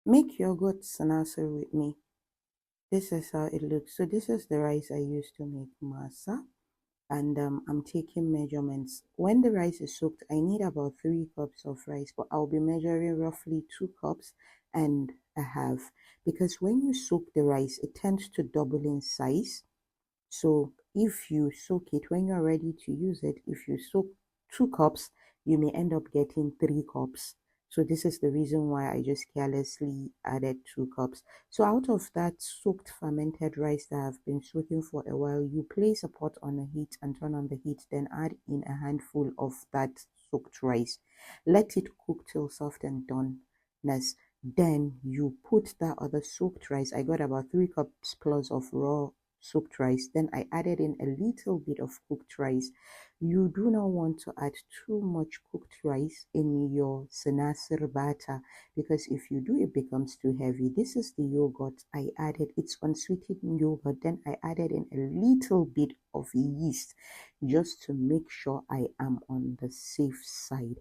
Make yogurt Sanasir with me. This is how it looks. So this is the rice I used to make masa, and I'm taking measurements. When the rice is soaked, I need about 3 cups of rice, but I'll be measuring roughly 2 cups and a half, because when you soak the rice, it tends to double in size. So if you soak it when you're ready to use it, if you soak 2 cups, you may end up getting 3 cups. So this is the reason why I just carelessly added 2 cups. So out of that soaked fermented rice that I've been soaking for a while, you place a pot on a heat and turn on the heat, then add in a handful of that soaked rice. Let it cook till soft and doneness. Then you put that other soaked rice. I got about 3 cups plus of raw soaked rice. Then I added in a little bit of cooked rice. You do not want to add too much cooked rice in your Sanasir batter, because if you do, it becomes too heavy. This is the yogurt I added. It's unsweetened yogurt. Then I added in a little bit of yeast just to make sure I am on the safe side,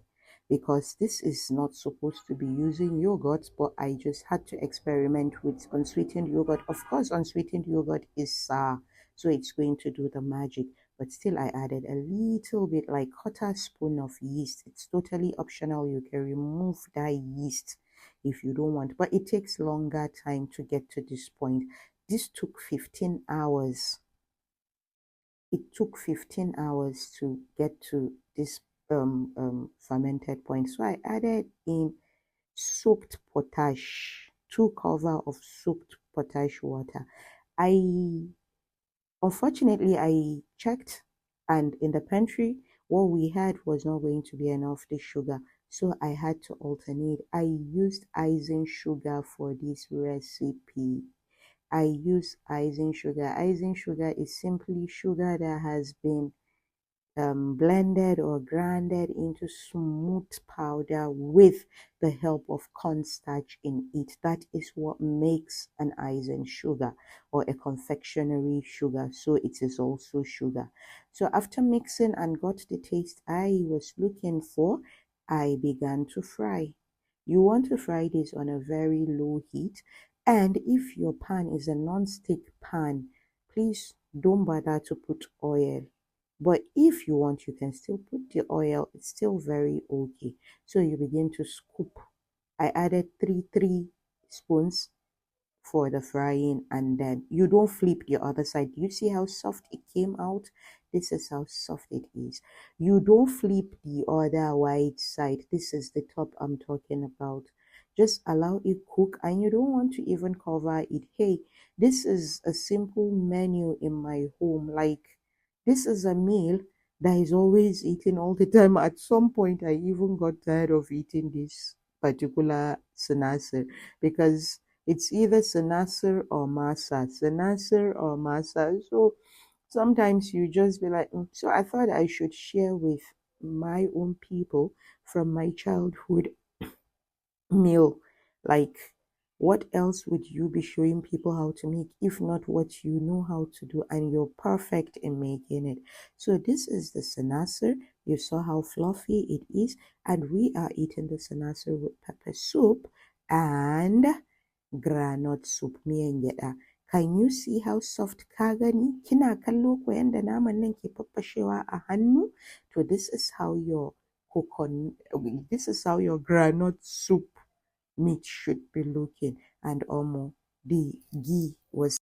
because this is not supposed to be using yogurt, but I just had to experiment with unsweetened yogurt. Of course, unsweetened yogurt is sour, so it's going to do the magic. But still, I added a little bit, like quarter spoon of yeast. It's totally optional. You can remove that yeast if you don't want, but it takes longer time to get to this point. This took 15 hours. It took 15 hours to get to this fermented point. So I added in soaked potash, 2 cover of soaked potash water. I Unfortunately, I checked, and in the pantry, what we had was not going to be enough the sugar, so I had to alternate. I used icing sugar for this recipe. I use icing sugar. Icing sugar is simply sugar that has been blended or grinded into smooth powder with the help of cornstarch in it. That is what makes an icing sugar or a confectionery sugar. So it is also sugar. So after mixing and got the taste I was looking for, I began to fry. You want to fry this on a very low heat. And if your pan is a non-stick pan, please don't bother to put oil, but if you want, you can still put the oil. It's still very okay. So you begin to scoop. I added three spoons for the frying, and then you don't flip the other side. You see how soft it came out? This is how soft it is. You don't flip the other white side. This is the top I'm talking about. Just allow it cook, and you don't want to even cover it. Hey, this is a simple menu in my home. Like, this is a meal that is always eaten all the time. At some point, I even got tired of eating this particular Sanasir, because it's either Sanasir or Masa, Sanasir or Masa. So sometimes you just be like, "Mm." So I thought I should share with my own people from my childhood meal. Like, what else would you be showing people how to make if not what you know how to do and you're perfect in making it? So this is the Sanasir. You saw how fluffy it is, and we are eating the Sanasir with pepper soup and groundnut soup, miyan gyada. Can you see how soft ka gani? Kina kallo ko yanda naman nan ke faffashewa a hannu? To this is how your groundnut soup meat should be looking. And the ghee was